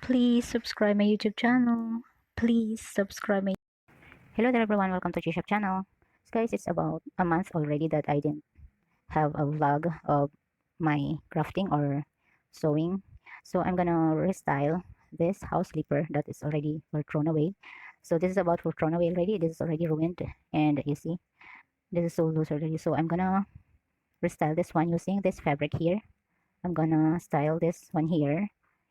Please subscribe my YouTube channel. Please subscribe my. Hello there everyone, welcome to G-Shop channel. So guys, it's about a month already that I didn't have a vlog of my crafting or sewing. So I'm gonna restyle this house slipper that is already for thrown away. So this is about for thrown away already. This is already ruined, and you see this is so loose already. So I'm gonna restyle this one using this fabric here. I'm gonna style this one here,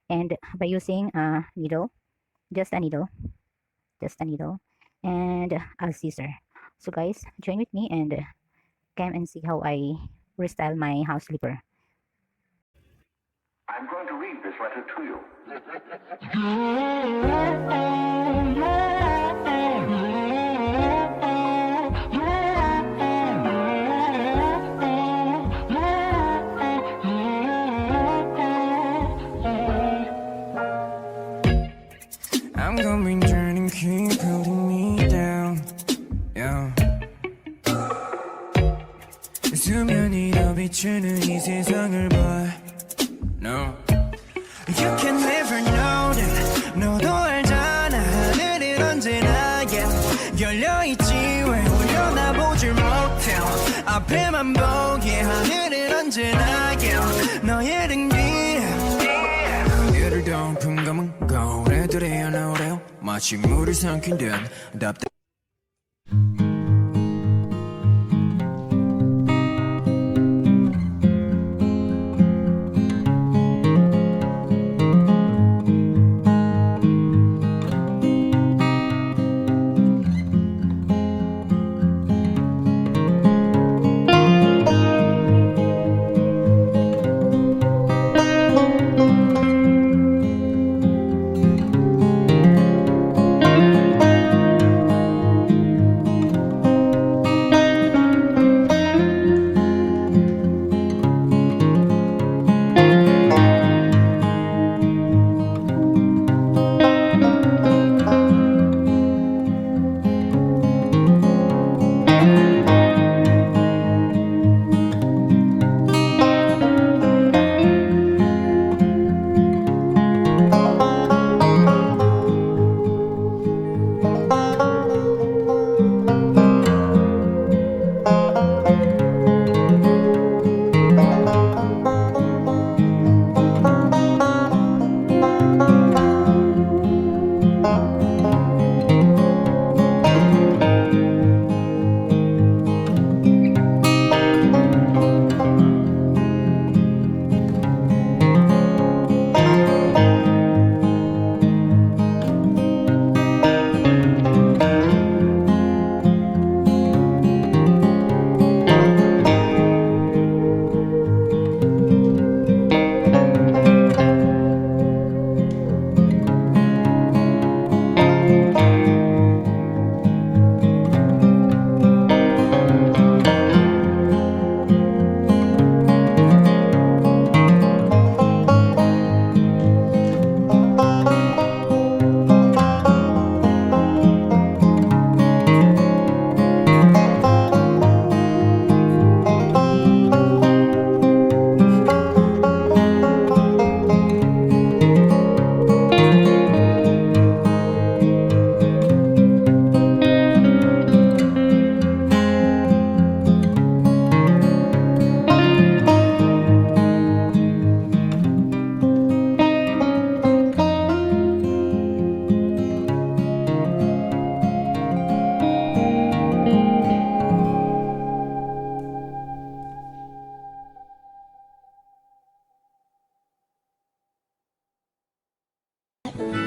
and by using a needle, just a needle, just a needle and a scissor. So guys, join with me and come and see how I restyle my house slipper. I'm going to read this letter to you. I'm going turning, keep holding me down. Yeah. 수면이 더 비추는 이 세상을 봐. No. You can never know that. 너도 알잖아. 하늘은 언제나 yeah. 열려있지 왜 올려다보질 못해. 앞에만 보게 하늘은 언제나 yeah. 너의 등 뒤에 이를 덮은 검은 거울에들이 연어래요. 마치 물을 삼킨 듯 답답.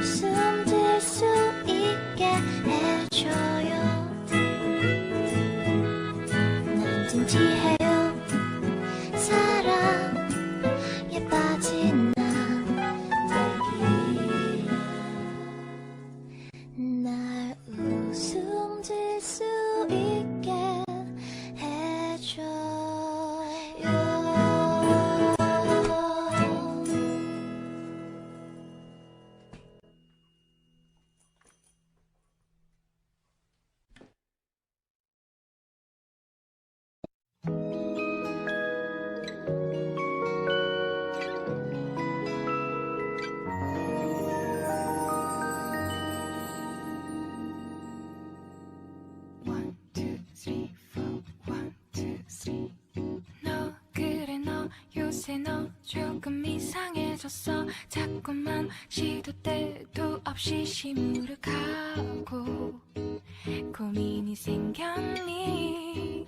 숨질 수 있게 해줘요. 난 진지해요. 사랑에 빠진 날 웃음 질 수 있게 해줘요. 이제 너 조금 이상해졌어. 자꾸만 시도 때도 없이 시무룩하고 고민이 생겼니.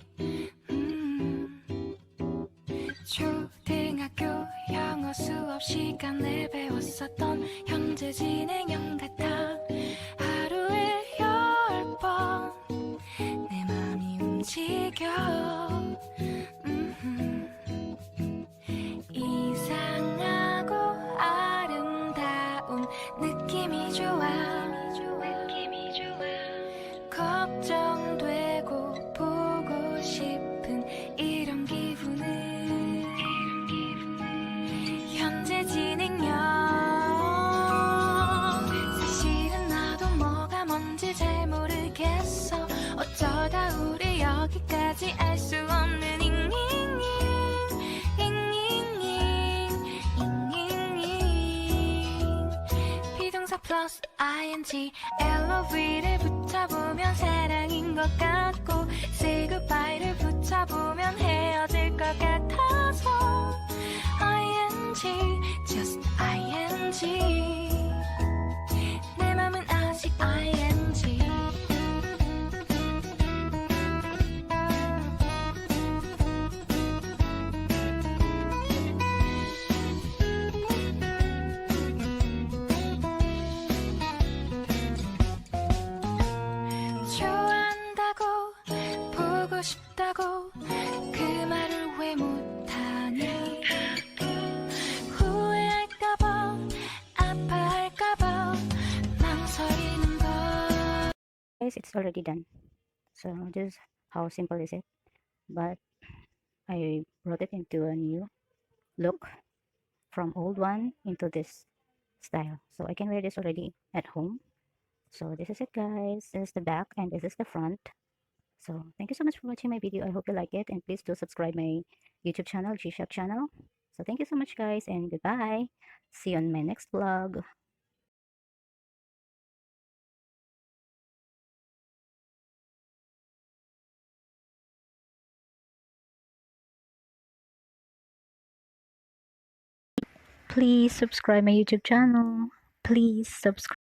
초등학교 영어 수업 시간에 배웠었던 현재 진행형 같아. 하루에 10번 내 맘이 움직여. 이상하고 아름다운 느낌이 좋아. 걱정되고 보고 싶은 이런 기분은 현재 진행형. 사실은 나도 뭐가 뭔지 잘 모르겠어. 어쩌다 우리 여기까지 알 수 없는 잉잉잉 비동사 플러스 ing LOV를 붙여보면 사랑인 것 같고 say goodbye를 붙여보면 헤어질 것 같아서 ing just ing 내 맘은 아직 ing. 좋아한다고 보고 싶다고 그 말을 왜 못하니. 후회할까봐 아파할까봐 망설이는 걸. Guys, it's already done. So just how simple is it? But I brought it into a new look from old one into this style. So I can wear this already at home. So this is it, guys. This is the back and this is the front. So thank you so much for watching my video. I hope you like it, and please do subscribe my YouTube channel, G-Shop channel. So thank you so much, guys, and goodbye. See you on my next vlog. Please subscribe my YouTube channel. Please subscribe.